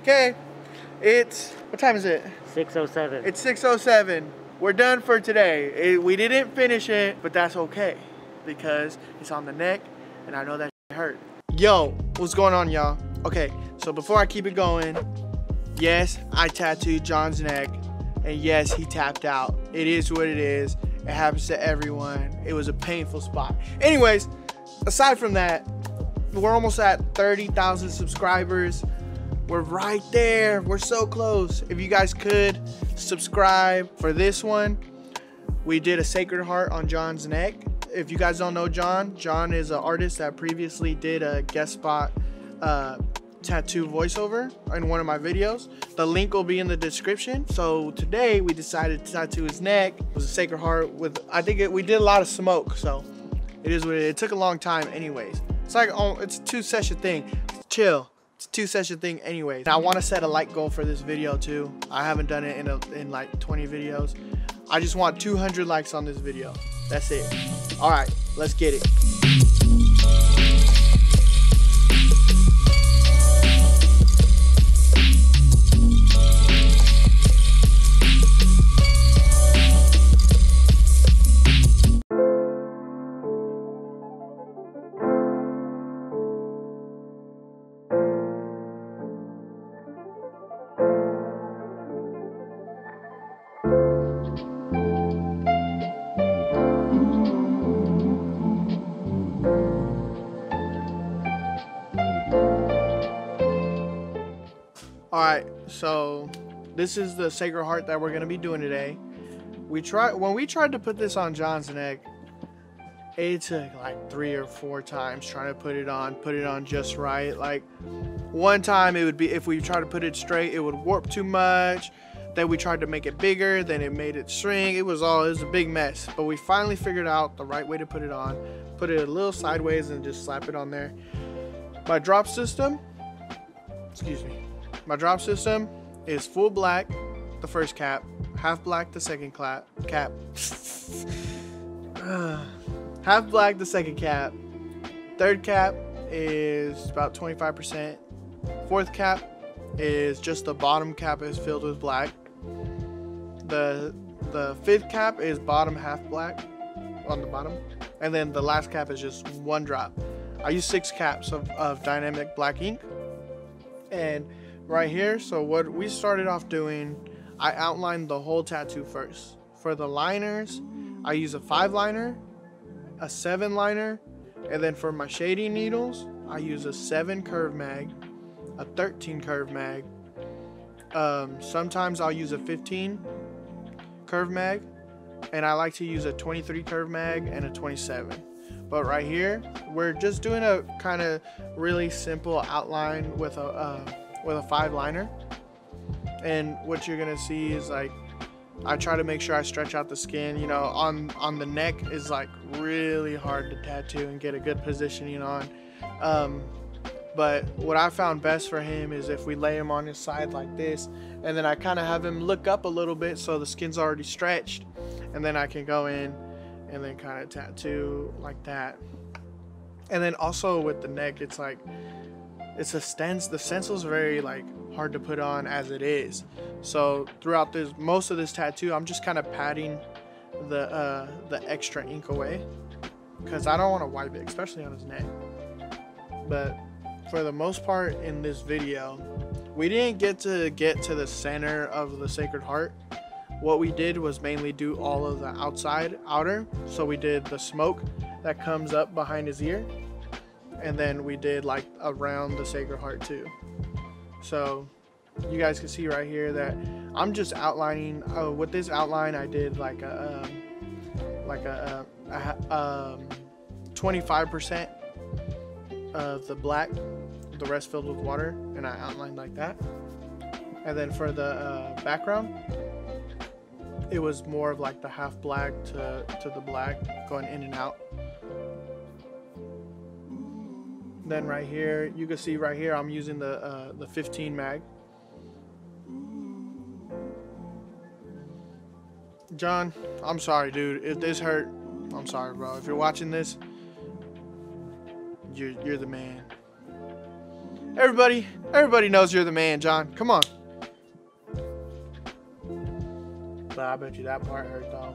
Okay, it's, what time is it? 6:07. It's 6:07. We're done for today. We didn't finish it, but that's okay because it's on the neck and I know that hurt. Yo, what's going on, y'all? Okay, so before I keep it going, yes, I tattooed Jon's neck, and yes, he tapped out. It is what it is. It happens to everyone. It was a painful spot. Anyways, aside from that, we're almost at 30,000 subscribers. We're right there. We're so close. If you guys could subscribe for this one. We did a Sacred Heart on Jon's neck. If you guys don't know Jon is an artist that previously did a guest spot tattoo voiceover in one of my videos. The link will be in the description. So today we decided to tattoo his neck. It was a Sacred Heart with, we did a lot of smoke, so it is what it is. It took a long time anyways. It's like, it's a 2-session thing. Chill. It's a 2-session thing anyways. Now, I want to set a like goal for this video too. I haven't done it in like 20 videos. I just want 200 likes on this video. That's it. All right, let's get it. Alright, so this is the Sacred Heart that we're going to be doing today. When we tried to put this on Jon's neck, it took like 3 or 4 times trying to put it on just right. Like, one time it would be, if we tried to put it straight, it would warp too much. Then we tried to make it bigger, then it made it shrink. It was a big mess. But we finally figured out the right way to put it on. Put it a little sideways and just slap it on there. My drop system, my drop system is full black, the first cap, half black, the second cap, half black, the second cap, third cap is about 25%, fourth cap is just the bottom cap is filled with black, the fifth cap is bottom half black on the bottom, and then the last cap is just one drop. I use 6 caps of dynamic black ink. And right here, so what we started off doing, I outlined the whole tattoo first. For the liners, I use a 5 liner, a 7 liner, and then for my shading needles, I use a 7 curve mag, a 13 curve mag. Sometimes I'll use a 15 curve mag, and I like to use a 23 curve mag and a 27. But right here, we're just doing a kind of really simple outline with a 5 liner. And what you're gonna see is, like, I try to make sure I stretch out the skin. You know, on the neck is like really hard to tattoo and get a good positioning on. But what I found best for him is if we lay him on his side like this, and then I kind of have him look up a little bit so the skin's already stretched, and then I can go in and then kind of tattoo like that. And then also with the neck, it's like, it's a stencil. The stencil's very like hard to put on as it is. So throughout most of this tattoo, I'm just kind of patting the extra ink away because I don't want to wipe it, especially on his neck. But for the most part in this video, we didn't get to the center of the Sacred Heart. What we did was mainly do all of the outer. So we did the smoke that comes up behind his ear, and then we did like around the Sacred Heart too. So you guys can see right here that I'm just outlining. With this outline, I did like a 25% of the black, the rest filled with water, and I outlined like that. And then for the background, it was more of like the half black to the black going in and out. Then right here, you can see right here, I'm using the 15 mag. Jon, I'm sorry, dude. If this hurt, I'm sorry, bro. If you're watching this, you're the man. Everybody knows you're the man, John. Come on. But I bet you that part hurt though.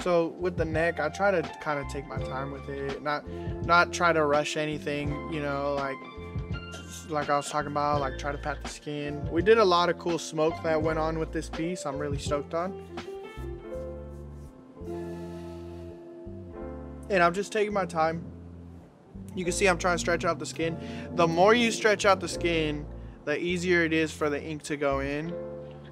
So with the neck, I try to kind of take my time with it, not try to rush anything, you know, like I was talking about, like try to pat the skin. We did a lot of cool smoke that went on with this piece. I'm really stoked on. And I'm just taking my time. You can see I'm trying to stretch out the skin. The more you stretch out the skin, the easier it is for the ink to go in.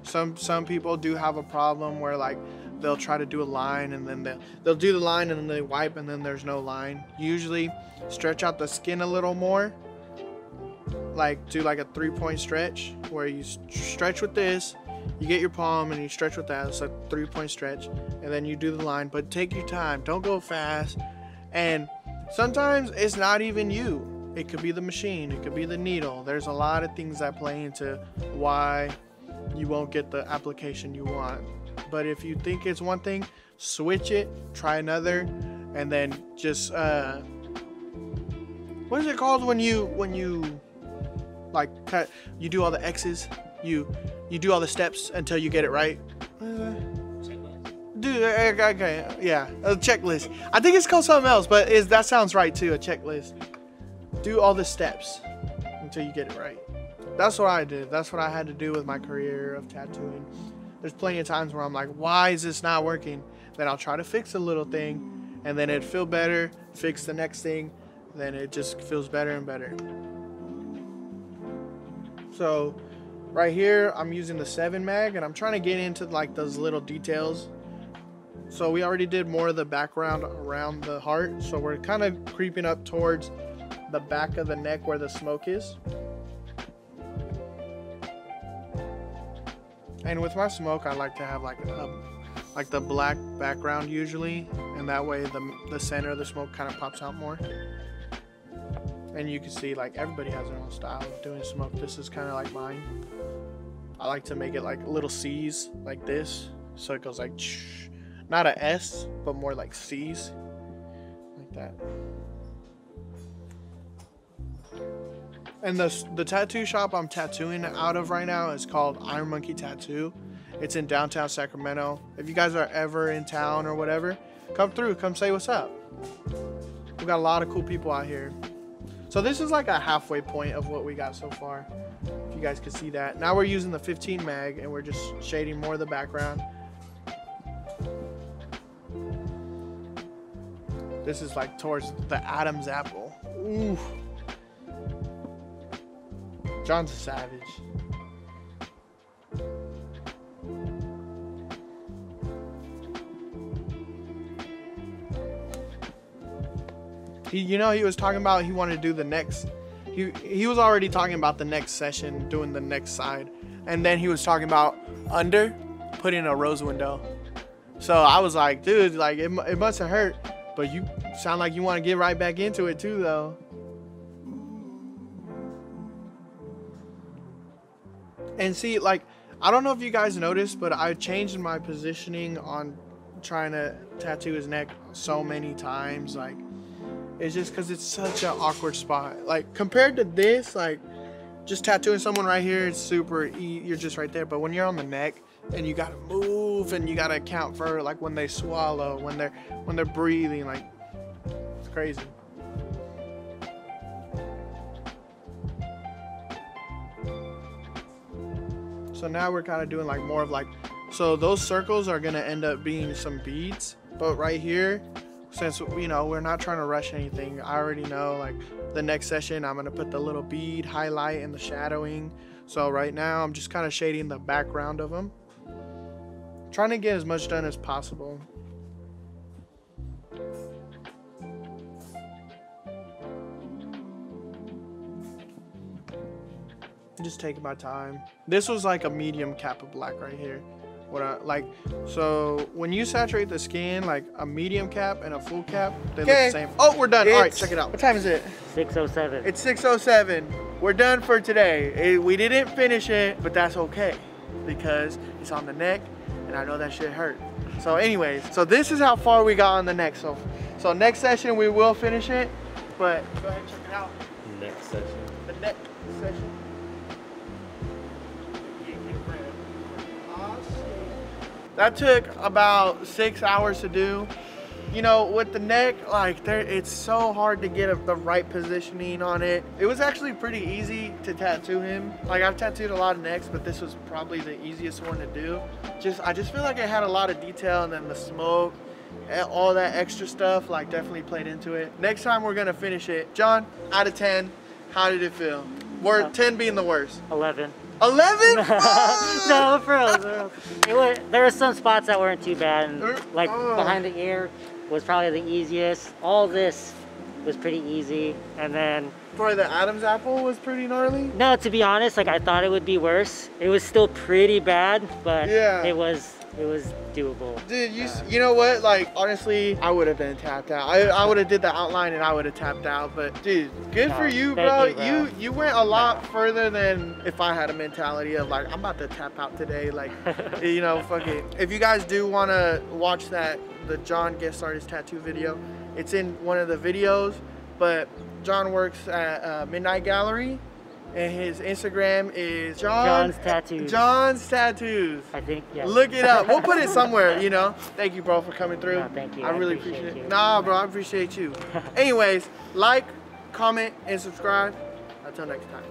Some people do have a problem where like they'll try to do a line and then they'll do the line and then they wipe and then there's no line. Usually stretch out the skin a little more. Like do like a 3-point stretch where you stretch with this, you get your palm and you stretch with that. It's a 3-point stretch and then you do the line, but take your time, don't go fast. And sometimes it's not even you. It could be the machine, it could be the needle. There's a lot of things that play into why you won't get the application you want. But if you think it's one thing, switch it, try another, and then just what is it called when you like cut, you do all the X's, you do all the steps until you get it right. Dude, okay, yeah, a checklist. I think it's called something else, but that sounds right too, a checklist. Do all the steps until you get it right. That's what I did. That's what I had to do with my career of tattooing. There's plenty of times where I'm like, why is this not working? Then I'll try to fix a little thing and then it'd feel better, fix the next thing, then it just feels better and better. So right here, I'm using the 7 mag and I'm trying to get into like those little details. So we already did more of the background around the heart. So we're kind of creeping up towards the back of the neck where the smoke is. And with my smoke, I like to have like the black background usually, and that way the center of the smoke kind of pops out more. And you can see like everybody has their own style of doing smoke. This is kind of like mine. I like to make it like little C's like this, so it goes like not a S, but more like C's like that. And the tattoo shop I'm tattooing out of right now is called Iron Monkey Tattoo. It's in downtown Sacramento. If you guys are ever in town or whatever, come through, come say what's up. We got a lot of cool people out here. So this is like a halfway point of what we got so far. If you guys can see that. Now we're using the 15 mag and we're just shading more of the background. This is like towards the Adam's apple. Ooh. John's a savage. He was talking about he wanted to do the next. He was already talking about the next session, doing the next side, and then he was talking about putting a rose window. So I was like, dude, like it must have hurt, but you sound like you want to get right back into it too, though. And see, like, I don't know if you guys noticed, but I changed my positioning on trying to tattoo his neck so many times. Like, it's just because it's such an awkward spot. Like, compared to this, like, just tattooing someone right here, it's super easy. You're just right there. But when you're on the neck and you gotta move and you gotta account for like when they swallow, when they're breathing, like, it's crazy. So now we're kind of doing like more of like, so those circles are gonna end up being some beads, but right here, since we're not trying to rush anything, I already know like the next session I'm gonna put the little bead highlight and the shadowing. So right now I'm just kind of shading the background of them, trying to get as much done as possible. Just taking my time. This was like a medium cap of black right here. So when you saturate the skin, like a medium cap and a full cap, they look the same. Oh, we're done. All right, check it out. What time is it? 6:07. It's 6:07. We're done for today. We didn't finish it, but that's okay because it's on the neck and I know that shit hurt. So anyways, so this is how far we got on the neck. So So next session we will finish it, but go ahead and check it out. Next session. The next session. That took about 6 hours to do. You know, with the neck, like it's so hard to get the right positioning on it. It was actually pretty easy to tattoo him. Like I've tattooed a lot of necks, but this was probably the easiest one to do. I just feel like it had a lot of detail, and then the smoke, all that extra stuff, like definitely played into it. Next time we're gonna finish it. John, out of 10, how did it feel? 10 being the worst. 11. 11? No, for real. There were some spots that weren't too bad, and like behind the ear was probably the easiest. All this was pretty easy, and then for the Adam's apple was pretty gnarly. No, to be honest, like I thought it would be worse. It was still pretty bad, but yeah, it was doable. Dude, you know what? Like honestly, I would have been tapped out. I would have did the outline and I would have tapped out. But dude, good for you, bro. You went a lot further than if I had a mentality of like I'm about to tap out today. Like you know, fuck it. If you guys do want to watch the John guest artist tattoo video, it's in one of the videos. But John works at Midnight Gallery, and his Instagram is John's Tattoos. John's Tattoos. I think, yeah. Look it up. We'll put it somewhere, you know. Thank you, bro, for coming through. No, thank you. I really appreciate it. You. Nah, bro, I appreciate you. Anyways, like, comment, and subscribe. Until next time.